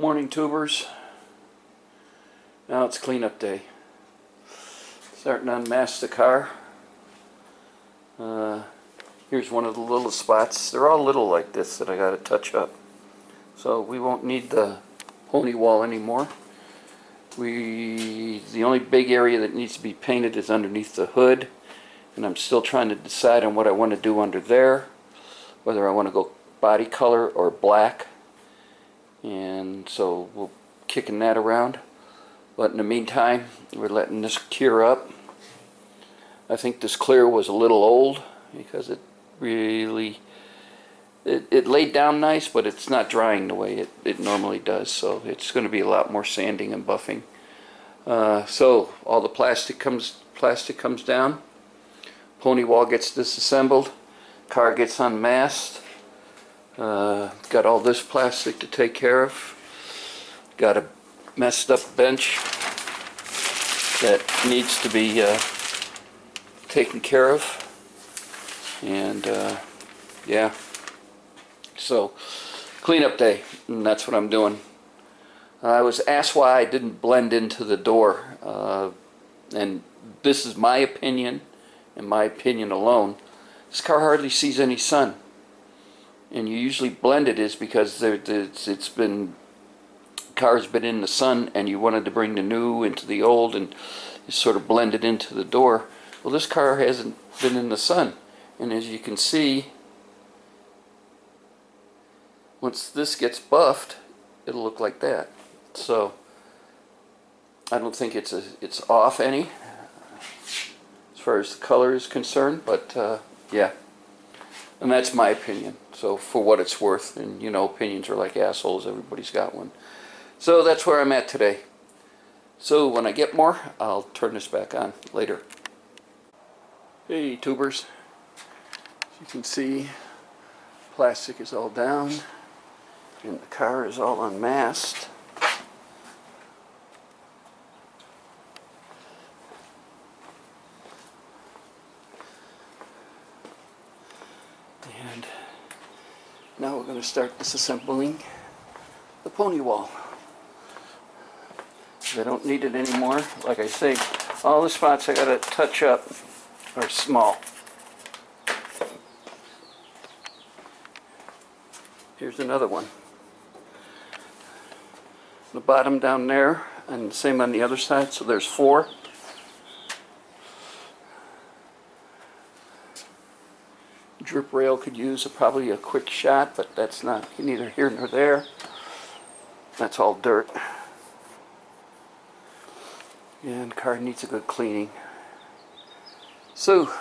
Morning, tubers. Now it's cleanup day. Starting on Masta Car. Here's one of the little spots. They're all little like this that I got to touch up. So we won't need the pony wall anymore. The only big area that needs to be painted is underneath the hood, and I'm still trying to decide on what I want to do under there, whether I want to go body color or black. And so we'll kicking that around. But in the meantime, we're letting this cure up. I think this clear was a little old because it laid down nice, but it's not drying the way it normally does. So it's going to be a lot more sanding and buffing. So all the plastic comes down. Pony wall gets disassembled. Car gets unmasked. Got all this plastic to take care of. Got a messed up bench that needs to be taken care of. And yeah, so cleanup day, and that's what I'm doing. I was asked why I didn't blend into the door, and this is my opinion, and my opinion alone. This car hardly sees any sun, and you usually blend it is because car's been in the sun, and you wanted to bring the new into the old, and you sort of blend it into the door. Well, this car hasn't been in the sun, and as you can see, once this gets buffed, it'll look like that. So I don't think it's off any as far as the color is concerned, but yeah, and that's my opinion. So for what it's worth, and you know, opinions are like assholes. Everybody's got one. So that's where I'm at today. So when I get more, I'll turn this back on later. Hey, tubers. As you can see, plastic is all down, and the car is all unmasked. And now we're going to start disassembling the pony wall. I don't need it anymore. Like I say, all the spots I got to touch up are small. Here's another one. The bottom down there, and the same on the other side, so there's 4. Drip rail could use probably a quick shot, but that's not neither here nor there. That's all dirt. And the car needs a good cleaning. So,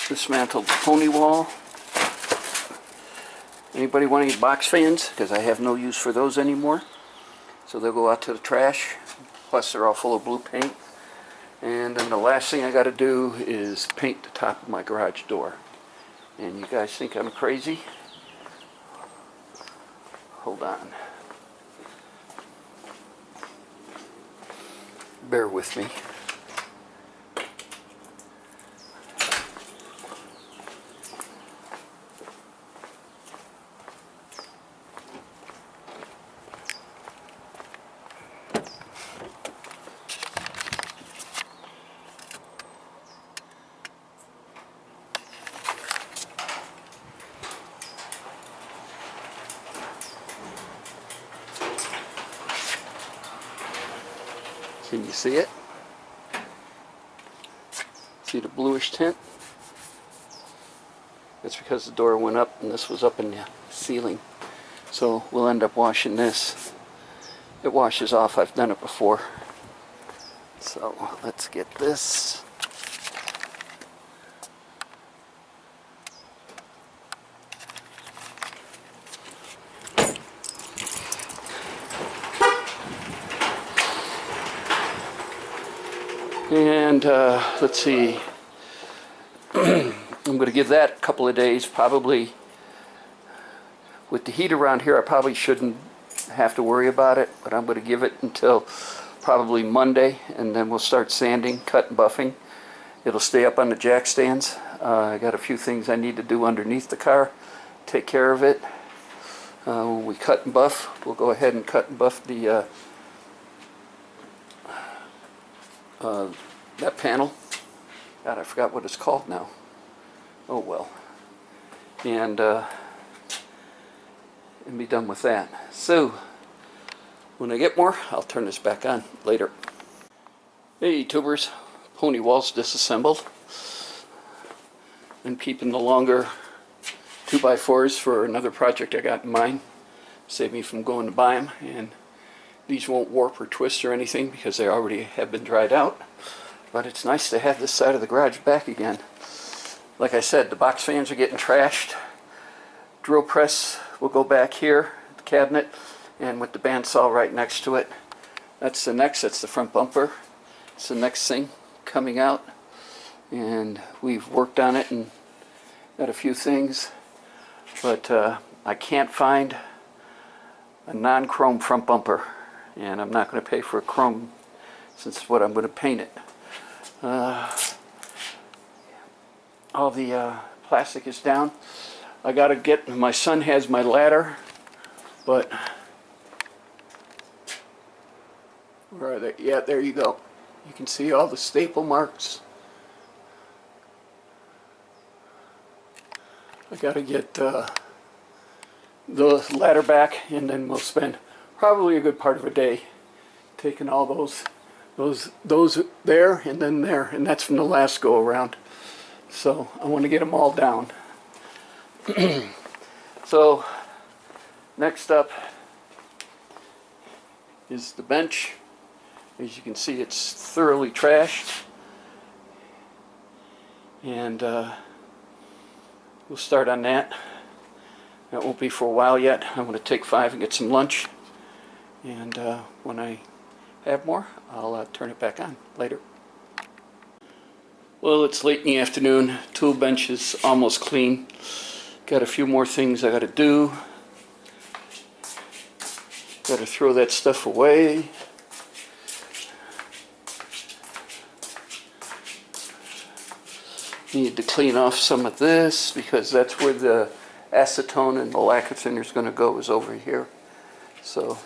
dismantled the pony wall. Anybody want any box fans? Because I have no use for those anymore. So they'll go out to the trash. Plus they're all full of blue paint. And then the last thing I got to do is paint the top of my garage door. And you guys think I'm crazy? Hold on. Bear with me. Can you see it? See the bluish tint? That's because the door went up and this was up in the ceiling. So we'll end up washing this. It washes off. I've done it before. So let's get this. And let's see, I'm going to give that a couple of days, probably. With the heat around here, I probably shouldn't have to worry about it, but I'm going to give it until probably Monday, and then we'll start sanding, cut and buffing. It'll stay up on the jack stands. I got a few things I need to do underneath the car, take care of it. When we cut and buff, we'll go ahead and cut and buff the that panel. God, I forgot what it's called now. Oh well. And be done with that. So when I get more, I'll turn this back on later. Hey tubers, Pony Waltz disassembled. I'm keeping the longer 2x4s for another project I got in mind. Save me from going to buy them, and these won't warp or twist or anything because they already have been dried out. But it's nice to have this side of the garage back again. Like I said, the box fans are getting trashed. Drill press will go back here, the cabinet, and with the bandsaw right next to it. That's the front bumper. It's the next thing coming out. And we've worked on it and got a few things. But I can't find a non-chrome front bumper. And I'm not going to pay for a chrome since it's what I'm going to paint it. All the plastic is down. I gotta get, my son has my ladder, but where are they? Yeah, there you go. You can see all the staple marks. I gotta get the ladder back, and then we'll spend probably a good part of a day taking all those there and then there, and that's from the last go around. So I want to get them all down. So next up is the bench. As you can see, it's thoroughly trashed, and we'll start on that. That won't be for a while yet. I'm going to take 5 and get some lunch, and when I have more, I'll turn it back on later. Well, it's late in the afternoon. Tool bench is almost clean. Got a few more things I got to do. Got to throw that stuff away. Need to clean off some of this because that's where the acetone and the lacquer thinner is going to go, is over here. So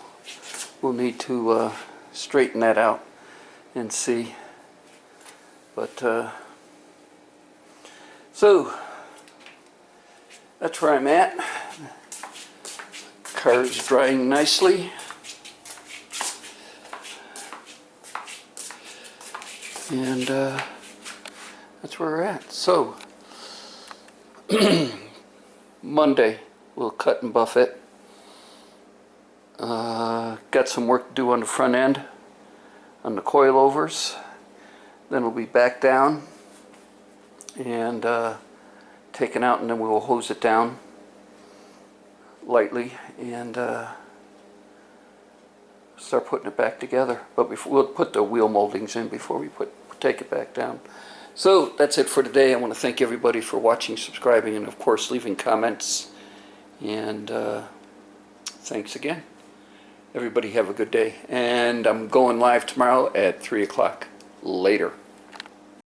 we'll need to straighten that out and see. But so that's where I'm at. Car's drying nicely. And that's where we're at. So Monday we'll cut and buff it. Got some work to do on the front end on the coilovers. Then we'll be back down and taken out, and then we will hose it down lightly and start putting it back together. But we'll put the wheel moldings in before we take it back down. So that's it for today. I want to thank everybody for watching, subscribing, and of course leaving comments. And thanks again. Everybody have a good day. And I'm going live tomorrow at 3 o'clock. Later.